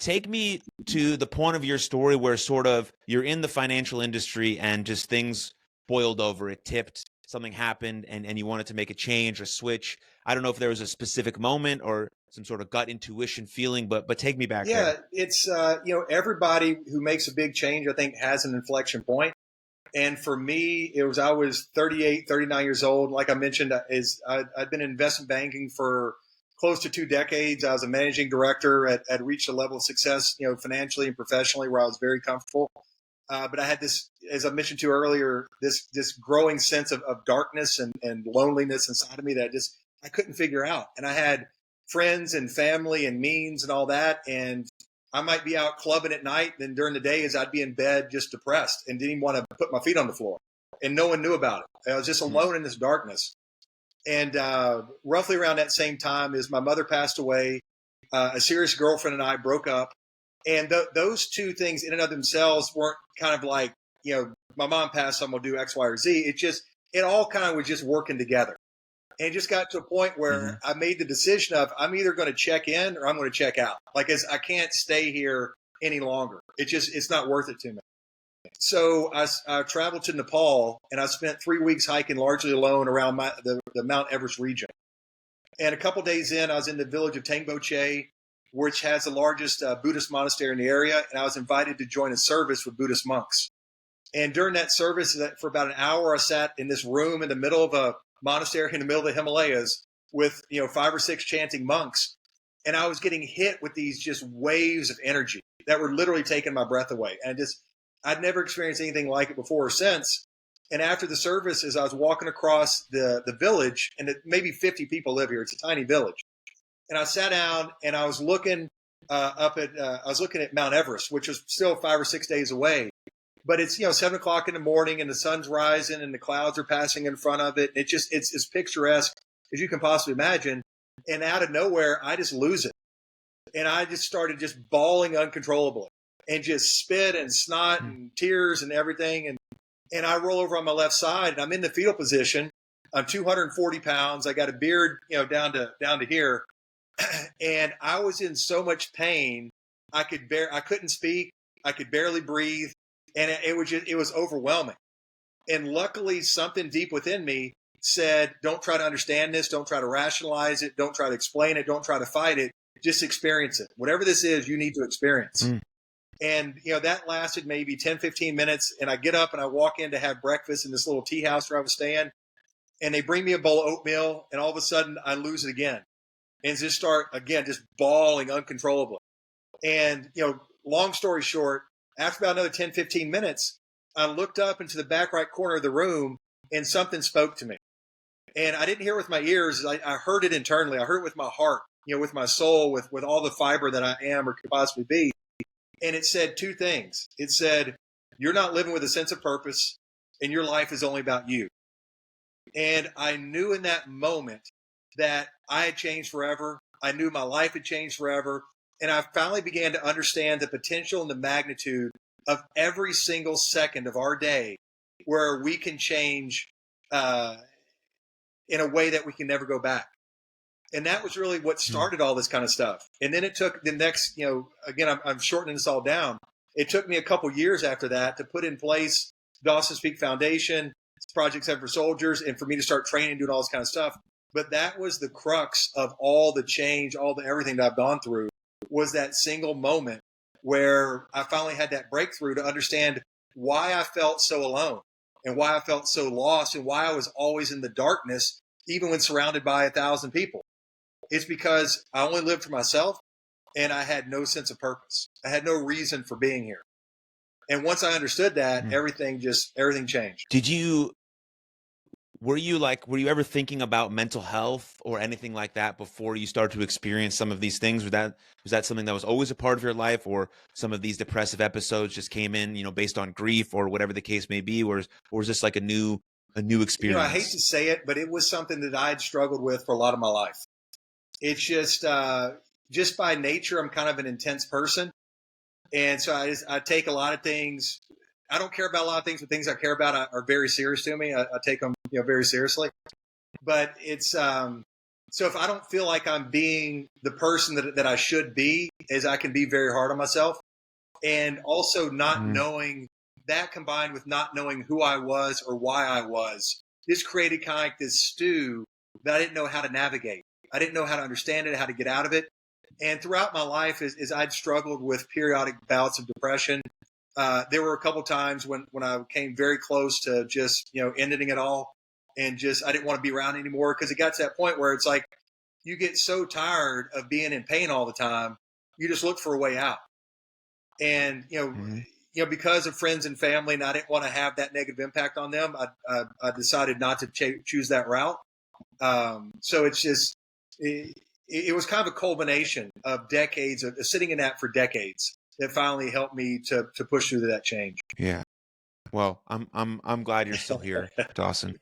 take me to the point of your story where sort of you're in the financial industry and just things boiled over, it tipped, something happened, and you wanted to make a change or switch. I don't know if there was a specific moment or some sort of gut intuition feeling, but take me back Yeah, there. it's, everybody who makes a big change, I think, has an inflection point. And for me, I was 38, 39 years old. Like I mentioned, I'd been in investment banking for close to 2 decades. I was a managing director at reached a level of success, financially and professionally, where I was very comfortable. But I had this, as I mentioned to you earlier, this growing sense of darkness and loneliness inside of me that I couldn't figure out. And I had friends and family and means and all that. And I might be out clubbing at night. Then during the day, I'd be in bed just depressed and didn't even want to put my feet on the floor. And no one knew about it. I was just alone in this darkness. And roughly around that same time as my mother passed away, a serious girlfriend and I broke up. And those two things in and of themselves weren't kind of like, my mom passed, so I'm going to do X, Y, or Z. It all kind of was just working together. And it just got to a point where I made the decision of I'm either going to check in or I'm going to check out. I can't stay here any longer. It's not worth it to me. So I traveled to Nepal and I spent 3 weeks hiking largely alone around the Mount Everest region. And a couple days in, I was in the village of Tengboche, which has the largest Buddhist monastery in the area. And I was invited to join a service with Buddhist monks. And during that service, for about an hour, I sat in this room in the middle of a monastery in the middle of the Himalayas with 5 or 6 chanting monks, and I was getting hit with these just waves of energy that were literally taking my breath away. And I'd never experienced anything like it before or since. And after the service, as I was walking across the village, and maybe 50 people live here, it's a tiny village, and I sat down and I was looking at Mount Everest, which was still 5 or 6 days away. But it's 7 o'clock in the morning and the sun's rising and the clouds are passing in front of it. It's as picturesque as you can possibly imagine. And out of nowhere, I just lose it. And I just started just bawling uncontrollably and just spit and snot and tears and everything. And I roll over on my left side and I'm in the fetal position. I'm 240 pounds. I got a beard, down to here. And I was in so much pain. I couldn't speak. I could barely breathe. And it was overwhelming. And luckily, something deep within me said, don't try to understand this. Don't try to rationalize it. Don't try to explain it. Don't try to fight it. Just experience it. Whatever this is, you need to experience. And, that lasted maybe 10, 15 minutes. And I get up and I walk in to have breakfast in this little tea house where I was staying. And they bring me a bowl of oatmeal. And all of a sudden, I lose it again. And just start, again, just bawling uncontrollably. And, long story short, after about another 10, 15 minutes, I looked up into the back right corner of the room and something spoke to me. And I didn't hear it with my ears. I heard it internally. I heard it with my heart, with my soul, with all the fiber that I am or could possibly be. And it said 2 things. It said, you're not living with a sense of purpose and your life is only about you. And I knew in that moment that I had changed forever. I knew my life had changed forever. And I finally began to understand the potential and the magnitude of every single second of our day where we can change in a way that we can never go back. And that was really what started all this kind of stuff. And then it took the next, again, I'm shortening this all down. It took me a couple years after that to put in place Dawson's Peak Foundation, Project 7 for Soldiers, and for me to start training, doing all this kind of stuff. But that was the crux of all the change, everything that I've gone through. Was that single moment where I finally had that breakthrough to understand why I felt so alone and why I felt so lost and why I was always in the darkness, even when surrounded by 1,000 people. It's because I only lived for myself and I had no sense of purpose. I had no reason for being here. And once I understood that, everything changed. Were you ever thinking about mental health or anything like that before you started to experience some of these things? Was that something that was always a part of your life, or some of these depressive episodes just came in, based on grief or whatever the case may be, or was this like a new experience? I hate to say it, but it was something that I had struggled with for a lot of my life. It's just by nature, I'm kind of an intense person. And so I take a lot of things. I don't care about a lot of things, but things I care about are very serious to me. I take them, very seriously. But it's So if I don't feel like I'm being the person that I should be, as I can be very hard on myself, and also not knowing that combined with not knowing who I was or why I was, this created kind of like this stew that I didn't know how to navigate. I didn't know how to understand it, how to get out of it. And throughout my life, as I'd struggled with periodic bouts of depression, there were a couple times when I came very close to just, ending it all. And just, I didn't want to be around anymore, because it got to that point where it's like, you get so tired of being in pain all the time, you just look for a way out. And, because of friends and family, and I didn't want to have that negative impact on them, I decided not to choose that route. So it's just, it was kind of a culmination of decades of sitting in that for decades that finally helped me to push through that change. Yeah. Well, I'm glad you're still here, Dawson.